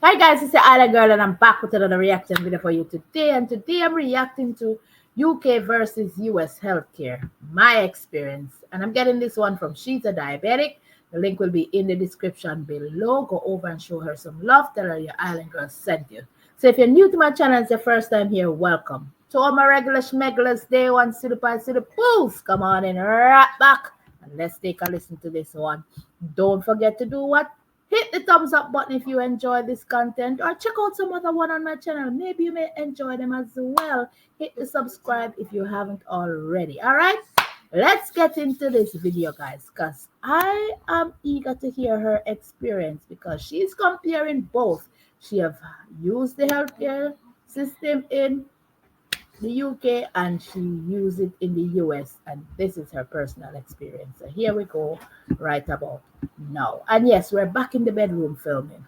Hi guys, it's the Island Girl and I'm back with another reaction video for you today. And today I'm reacting to UK versus US healthcare, my experience. And I'm getting this one from She's a Diabetic. The link will be in the description below. Go over and show her some love. Tell her your Island Girl sent you. So if you're new to my channel, it's your first time here, welcome. To all my regular schmeglers, day one, see the pie, see the pools. Come on in right back. And let's take a listen to this one. Don't forget to do what? Hit the thumbs up button if you enjoy this content, or check out some other one on my channel. Maybe you may enjoy them as well. Hit the subscribe if you haven't already. All right, let's get into this video, guys, because I am eager to hear her experience because she's comparing both. She have used the healthcare system in the UK and she used it in the US, and this is her personal experience. So here we go right about now. And yes, we're back in the bedroom filming.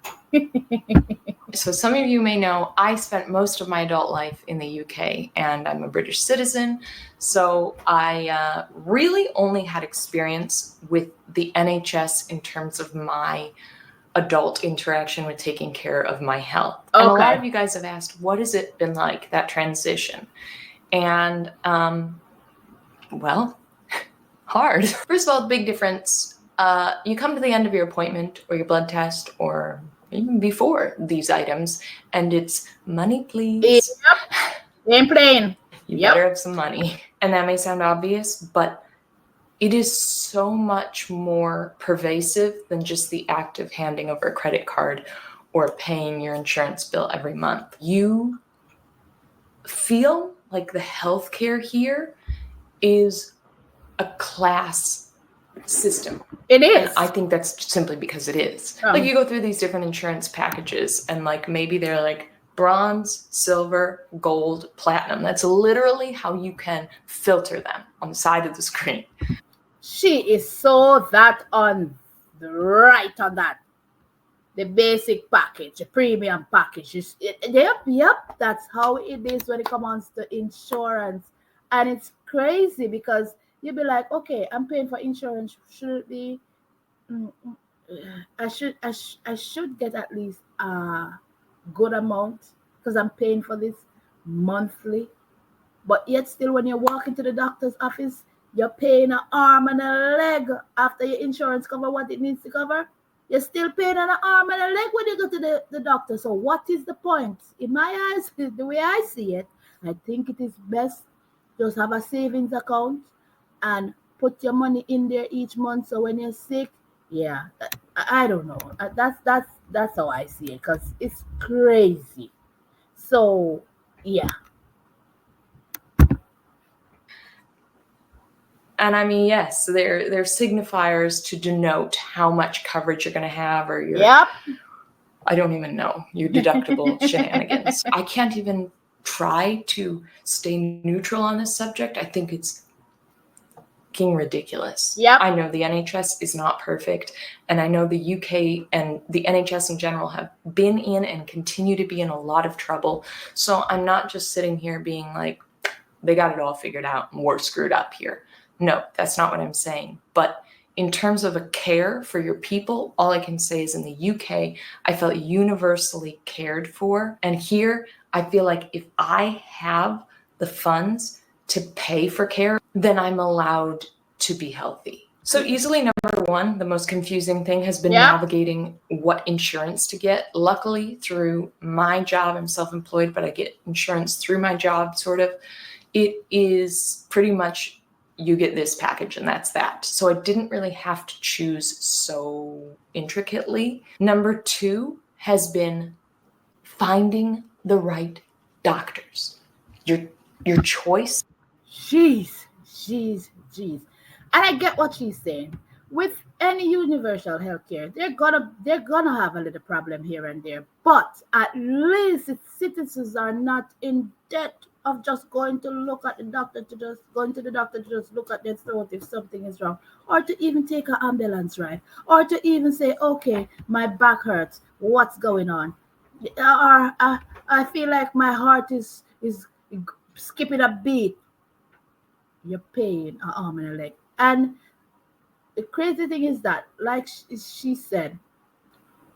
So some of you may know I spent most of my adult life in the UK and I'm a British citizen. So I really only had experience with the NHS in terms of my adult interaction with taking care of my health. And a lot of you guys have asked, what has it been like, that transition? And well, hard. First of all, the big difference, you come to the end of your appointment or your blood test or even before these items, and it's money, please. Yep. Ain't playing. You better have some money. And that may sound obvious, but it is so much more pervasive than just the act of handing over a credit card or paying your insurance bill every month. You feel like the healthcare here is a class system. It is. And I think that's simply because it is. Like you go through these different insurance packages and like maybe they're like bronze, silver, gold, platinum. That's literally how you can filter them on the side of the screen. She is so that on the right on that. The basic package, the premium package. Yep, that's how it is when it comes to insurance. And it's crazy because you'll be like, okay, I'm paying for insurance. Should it be I should get at least a good amount because I'm paying for this monthly. But yet still when you walk into the doctor's office, you're paying an arm and a leg after your insurance cover what it needs to cover. You're still paying an arm and a leg when you go to the doctor. So what is the point? In my eyes, the way I see it, I think it is best just have a savings account and put your money in there each month. So when you're sick, yeah, I don't know. That's how I see it because it's crazy. So yeah. And I mean, yes, they're signifiers to denote how much coverage you're going to have or your, I don't even know, your deductible shenanigans. I can't even try to stay neutral on this subject. I think it's fucking ridiculous. I know the NHS is not perfect, and I know the UK and the NHS in general have been in and continue to be in a lot of trouble. So I'm not just sitting here being like, they got it all figured out and we're screwed up here. No, that's not what I'm saying. But in terms of a care for your people, all I can say is in the UK, I felt universally cared for. And here, I feel like if I have the funds to pay for care, then I'm allowed to be healthy. So easily, number one, the most confusing thing has been navigating what insurance to get. Luckily, through my job, I'm self-employed, but I get insurance through my job, sort of. It is pretty much you get this package and that's that. So I didn't really have to choose so intricately. Number two has been finding the right doctors. Your choice. Jeez. And I get what she's saying. With any universal healthcare, they're gonna have a little problem here and there. But at least its citizens are not in debt of just going to look at the doctor to just going to the doctor to just look at their throat if something is wrong, or to even take an ambulance ride, or to even say, okay, my back hurts, what's going on? Or I feel like my heart is skipping a beat. You're paying an arm and a leg. And the crazy thing is that, like she said,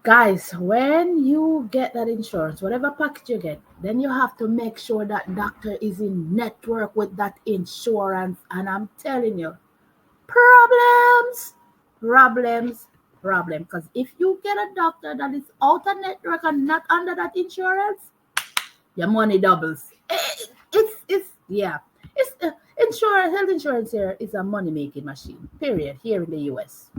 Guys, when you get that insurance, whatever package you get, then you have to make sure that doctor is in network with that insurance. And I'm telling you, problems, problems, problems. Because if you get a doctor that is out of network and not under that insurance, your money doubles. Yeah. It's insurance, health insurance here is a money making machine. Period. Here in the US.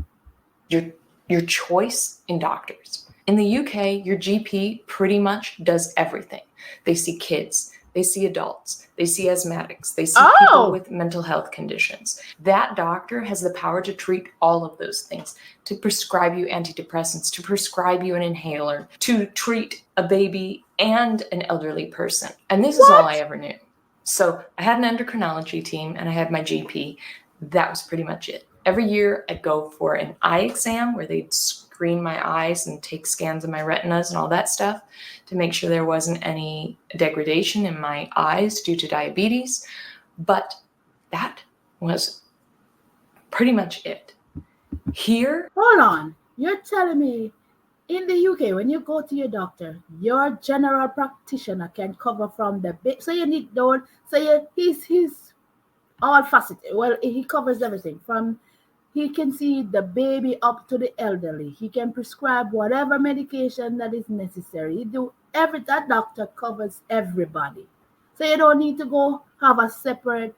Your choice in doctors. In the UK, your GP pretty much does everything. They see kids, they see adults, they see asthmatics, they see people with mental health conditions. That doctor has the power to treat all of those things, to prescribe you antidepressants, to prescribe you an inhaler, to treat a baby and an elderly person. And this is all I ever knew. So I had an endocrinology team and I had my GP. That was pretty much it. Every year I'd go for an eye exam where they'd screen my eyes and take scans of my retinas and all that stuff to make sure there wasn't any degradation in my eyes due to diabetes. But that was pretty much it. Here... Hold on. You're telling me in the UK, when you go to your doctor, your general practitioner can cover from the big... So you need don't... So he's all faceted. Well, he covers everything from... He can see the baby up to the elderly. He can prescribe whatever medication that is necessary. That doctor covers everybody. So you don't need to go have a separate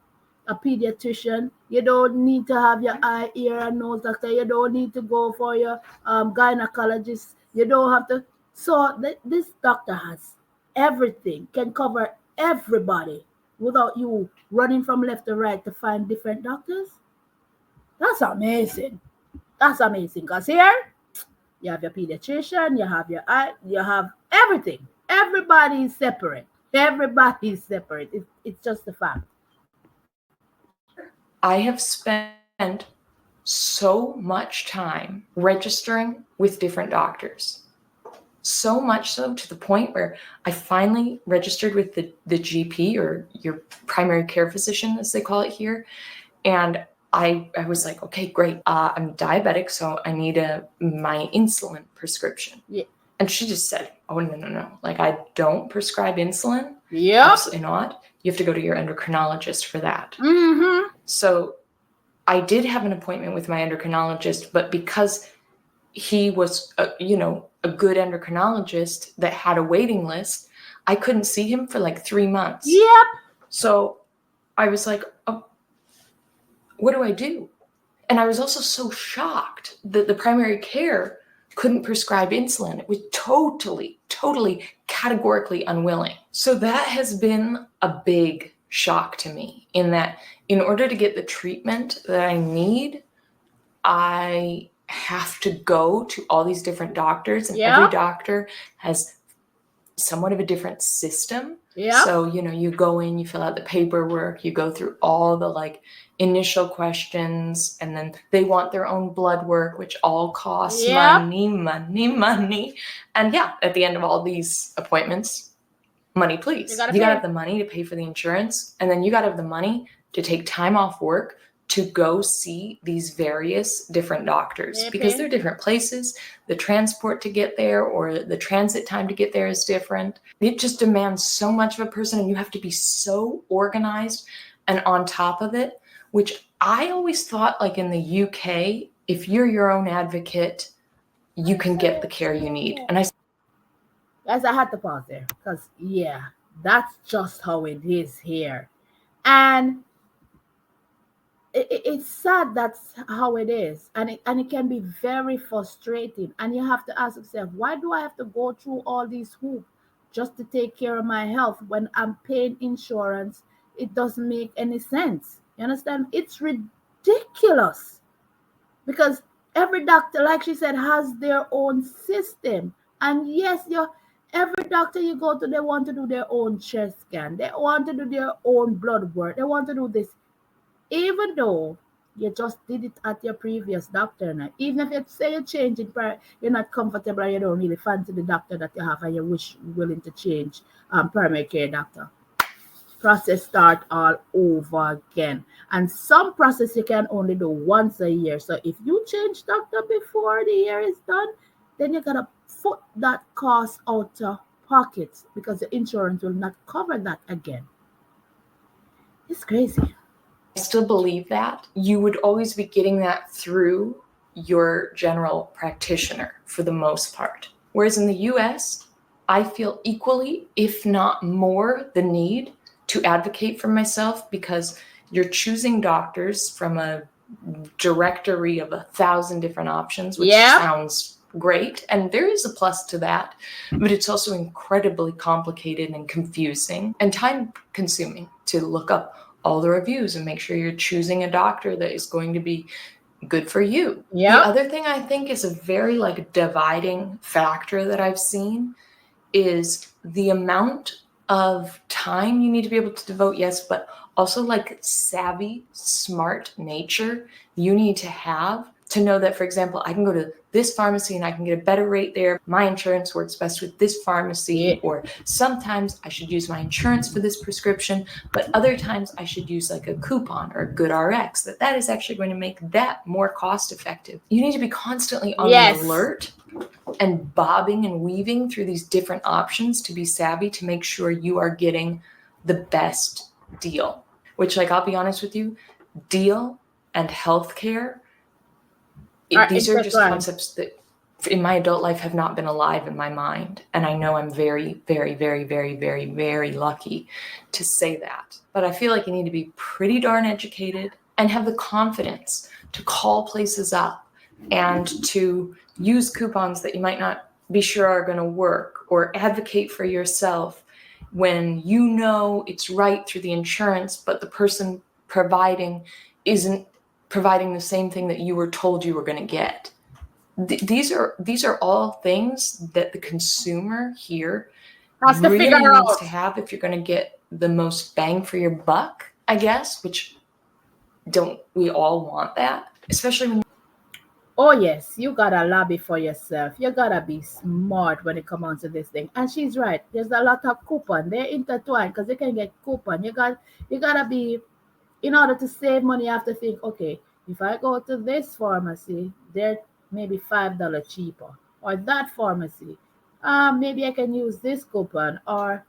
pediatrician. You don't need to have your eye, ear, and nose doctor. You don't need to go for your gynecologist. You don't have to. So this doctor has everything, can cover everybody without you running from left to right to find different doctors. That's amazing. That's amazing. Because here, you have your pediatrician, you have your eye, you have everything. Everybody is separate. Everybody is separate. It's just a fact. I have spent so much time registering with different doctors. So much so to the point where I finally registered with the GP, or your primary care physician, as they call it here. And I was like, okay, great. I'm diabetic, so I need my insulin prescription. Yeah. And she just said, oh, no. Like, I don't prescribe insulin. Yep. Absolutely not. You have to go to your endocrinologist for that. Mm-hmm. So I did have an appointment with my endocrinologist, but because he was, a good endocrinologist that had a waiting list, I couldn't see him for like 3 months. Yep. So I was like, oh, what do I do? And I was also so shocked that the primary care couldn't prescribe insulin. It was totally categorically unwilling. So that has been a big shock to me, in that in order to get the treatment that I need, I have to go to all these different doctors, and every doctor has somewhat of a different system. Yeah. So, you go in, you fill out the paperwork, you go through all the initial questions, and then they want their own blood work, which all costs money. And at the end of all these appointments, money, please. You gotta have the money to pay for the insurance, and then you gotta have the money to take time off work to go see these various different doctors, because they're different places. The transport to get there, or the transit time to get there, is different. It just demands so much of a person, and you have to be so organized and on top of it, which I always thought, in the UK, if you're your own advocate, you can get the care you need. And Guys, I had to pause there because, that's just how it is here. And it's sad that's how it is. And it can be very frustrating. And you have to ask yourself, why do I have to go through all these hoops just to take care of my health when I'm paying insurance? It doesn't make any sense. You understand? It's ridiculous. Because every doctor, like she said, has their own system. And yes, every doctor you go to, they want to do their own chest scan. They want to do their own blood work. They want to do this. Even though you just did it at your previous doctor now. Even if you say you're changing, you're not comfortable and you don't really fancy the doctor that you have and you're willing to change primary care doctor. Process start all over again. And some process you can only do once a year. So if you change doctor before the year is done, then you gotta foot that cost out of pocket because the insurance will not cover that again. It's crazy. I still believe that. You would always be getting that through your general practitioner for the most part. Whereas in the US, I feel equally, if not more, the need to advocate for myself because you're choosing doctors from a directory of 1,000 different options, which sounds great. And there is a plus to that, but it's also incredibly complicated and confusing and time consuming to look up all the reviews and make sure you're choosing a doctor that is going to be good for you. The other thing I think is a very dividing factor that I've seen is the amount of time you need to be able to devote, yes, but also savvy, smart nature you need to have to know that, for example, I can go to this pharmacy and I can get a better rate there. My insurance works best with this pharmacy, or sometimes I should use my insurance for this prescription, but other times I should use a coupon or a good RX, that is actually going to make that more cost effective. You need to be constantly on the alert and bobbing and weaving through these different options to be savvy to make sure you are getting the best deal, which I'll be honest with you, deal and healthcare, these are just concepts that in my adult life have not been alive in my mind. And I know I'm very, very, very, very, very, very lucky to say that. But I feel like you need to be pretty darn educated and have the confidence to call places up and to use coupons that you might not be sure are going to work, or advocate for yourself when you know it's right through the insurance, but the person providing isn't providing the same thing that you were told you were going to get. These are all things that the consumer here really needs to have if you're going to get the most bang for your buck, I guess, which don't we all want that? Especially when oh yes, you gotta lobby for yourself. You gotta be smart when it comes on to this thing. And she's right. There's a lot of coupon. They're intertwined because they can get coupon. You gotta be, in order to save money, you have to think, okay, if I go to this pharmacy, they're maybe $5 cheaper. Or that pharmacy, maybe I can use this coupon. Or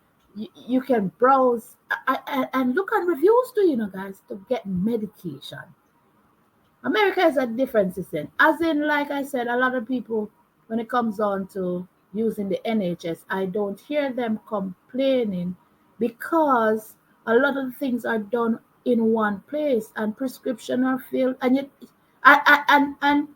you can browse and look at reviews too, guys, to get medication. America is a different system. As in, like I said, a lot of people, when it comes on to using the NHS, I don't hear them complaining because a lot of the things are done in one place and prescription are filled. And yet, and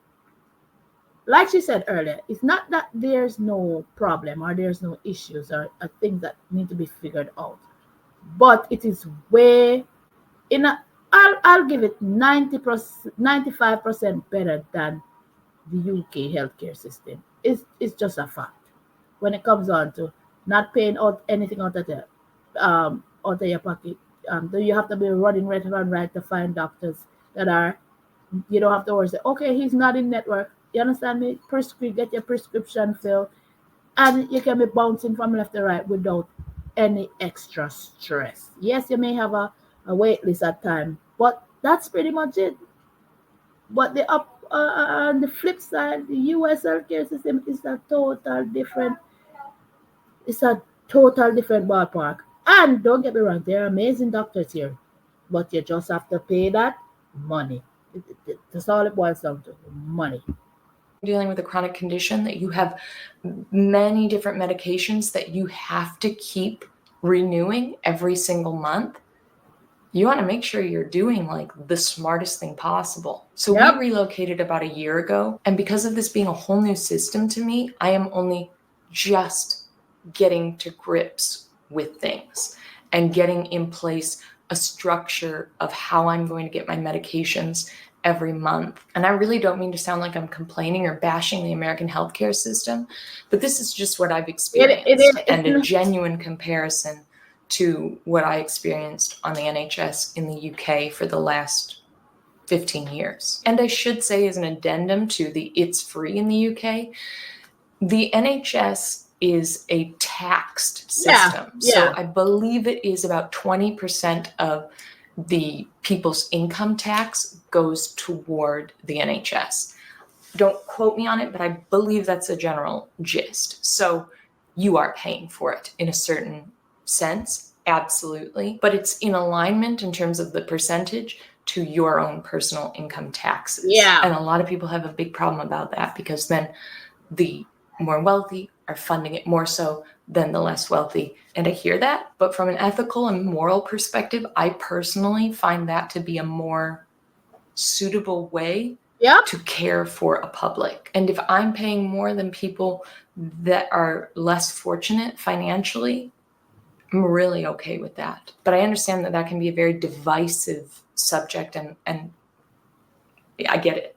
like she said earlier, it's not that there's no problem or there's no issues or things that need to be figured out, but it is way in a I'll give it 90%, 95% better than the UK healthcare system. It's just a fact. When it comes on to not paying out anything out of your pocket, do you have to be running right around right to find doctors that are, you don't have to worry. Say, okay, he's not in network. You understand me? Get your prescription filled, and you can be bouncing from left to right without any extra stress. Yes, you may have a wait list at time, but that's pretty much it. But on the flip side, the US healthcare system is a total different. It's a total different ballpark. And don't get me wrong, there are amazing doctors here, but you just have to pay that money. That's all it boils down to, money. Dealing with a chronic condition that you have many different medications that you have to keep renewing every single month, you want to make sure you're doing the smartest thing possible. So we relocated about a year ago, and because of this being a whole new system to me, I am only just getting to grips with things and getting in place a structure of how I'm going to get my medications every month. And I really don't mean to sound like I'm complaining or bashing the American healthcare system, but this is just what I've experienced and a genuine comparison to what I experienced on the NHS in the UK for the last 15 years. And I should say, as an addendum to the it's free in the UK, the NHS is a taxed system. So I believe it is about 20% of the people's income tax goes toward the NHS. Don't quote me on it, but I believe that's a general gist. So you are paying for it in a certain sense, absolutely, but it's in alignment in terms of the percentage to your own personal income taxes. Yeah. And a lot of people have a big problem about that, because then the more wealthy are funding it more so than the less wealthy. And I hear that, but from an ethical and moral perspective, I personally find that to be a more suitable way to care for a public. And if I'm paying more than people that are less fortunate financially, I'm really okay with that. But I understand that that can be a very divisive subject, and I get it.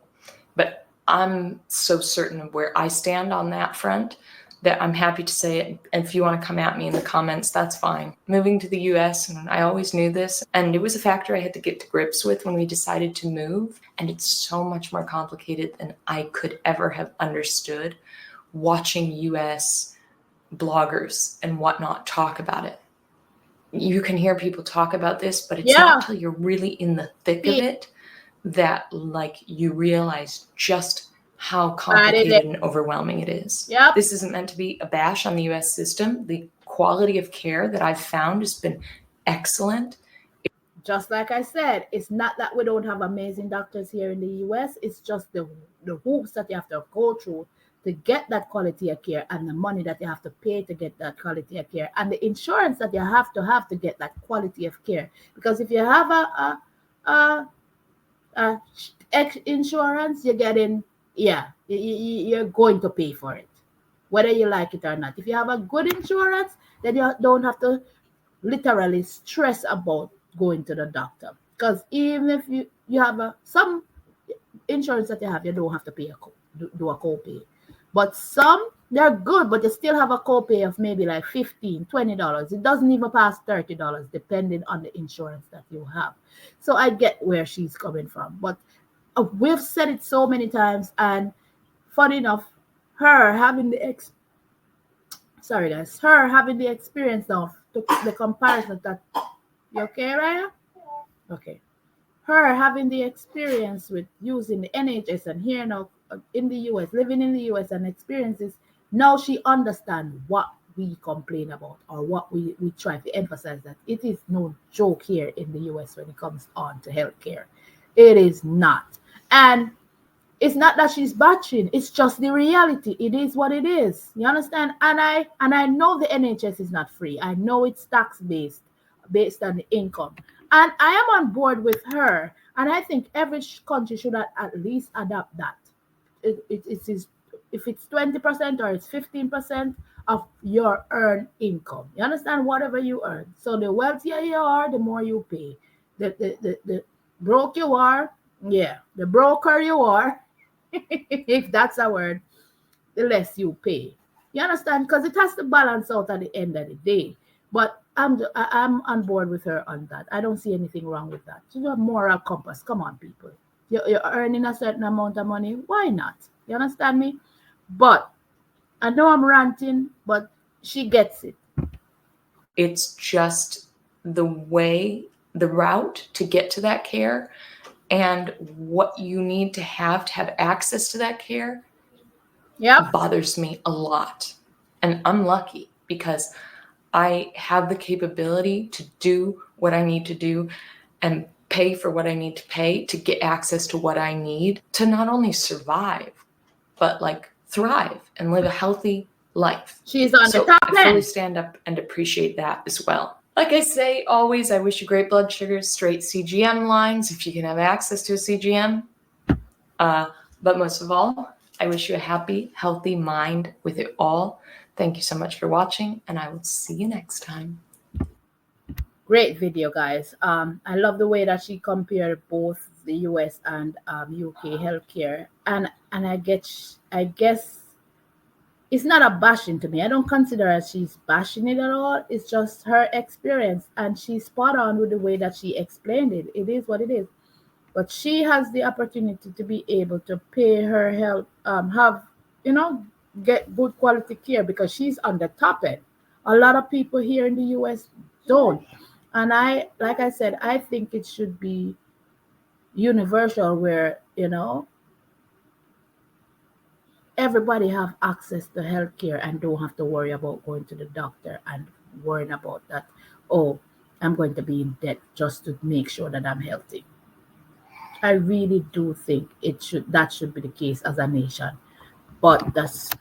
But I'm so certain of where I stand on that front that I'm happy to say it. And if you want to come at me in the comments, that's fine. Moving to the US, and I always knew this, and it was a factor I had to get to grips with when we decided to move. And it's so much more complicated than I could ever have understood watching US bloggers and whatnot talk about it. You can hear people talk about this, but it's not until you're really in the thick of it that you realize just how complicated and overwhelming it is. This isn't meant to be a bash on the US system. The quality of care that I've found has been excellent. Just like I said, it's not that we don't have amazing doctors here in the US. It's just the hoops that you have to go through to get that quality of care, and the money that you have to pay to get that quality of care, and the insurance that you have to get that quality of care. Because if you have a insurance, you're getting, you're going to pay for it, whether you like it or not. If you have a good insurance, then you don't have to literally stress about going to the doctor. Because even if you have some insurance that you don't have to pay do a copay. But some, they're good, but you still have a copay of maybe like $15, $20. It doesn't even pass $30, depending on the insurance that you have. So I get where she's coming from. But we've said it so many times, and funny enough, her having the experience now, the comparison that, you okay, Raya? Okay. Her having the experience with using the NHS and here now in the US, living in the US, and experiences, now she understands what we complain about, or what we try to emphasize, that it is no joke here in the US when it comes on to healthcare. It is not. And it's not that she's batching, it's just the reality. It is what it is. You understand? And I know the NHS is not free. I know it's tax based on the income. And I am on board with her. And I think every country should at least adopt that. It is, if it's 20% or it's 15% of your earned income. You understand? Whatever you earn. So the wealthier you are, the more you pay. The broke you are, the broker you are, if that's a word, the less you pay. You understand? Because it has to balance out at the end of the day. But I'm on board with her on that. I don't see anything wrong with that. She's a moral compass. Come on, people. You're earning a certain amount of money. Why not? You understand me? But I know I'm ranting, but she gets it. It's just the route to get to that care, and what you need to have access to that care bothers me a lot. And I'm lucky because I have the capability to do what I need to do and pay for what I need to pay to get access to what I need to not only survive, but thrive and live a healthy life. She's on the top I fully stand up and appreciate that as well. Like I say, always, I wish you great blood sugars, straight CGM lines, if you can have access to a CGM. But most of all, I wish you a happy, healthy mind with it all. Thank you so much for watching, and I will see you next time. Great video, guys. I love the way that she compared both the US and UK healthcare, and I guess it's not a bashing to me. I don't consider her she's bashing it at all. It's just her experience, and she's spot on with the way that she explained it. It is what it is. But she has the opportunity to be able to pay her health, get good quality care, because she's on the top end. A lot of people here in the US don't. And like I said, I think it should be universal, where, everybody have access to healthcare and don't have to worry about going to the doctor and worrying about that, oh, I'm going to be in debt just to make sure that I'm healthy. I really do think that should be the case as a nation. But that's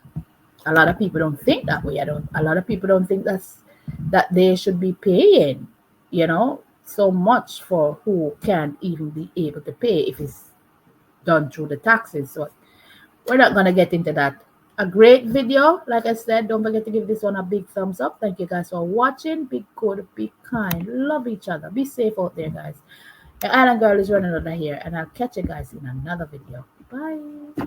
a lot of people don't think that way. A lot of people don't think that they should be paying, so much for who can't even be able to pay if it's done through the taxes. So we're not gonna get into that. A great video, like I said. Don't forget to give this one a big thumbs up. Thank you guys for watching. Be good, be kind, love each other, be safe out there, guys. The Island Girl is running out of here, and I'll catch you guys in another video. Bye.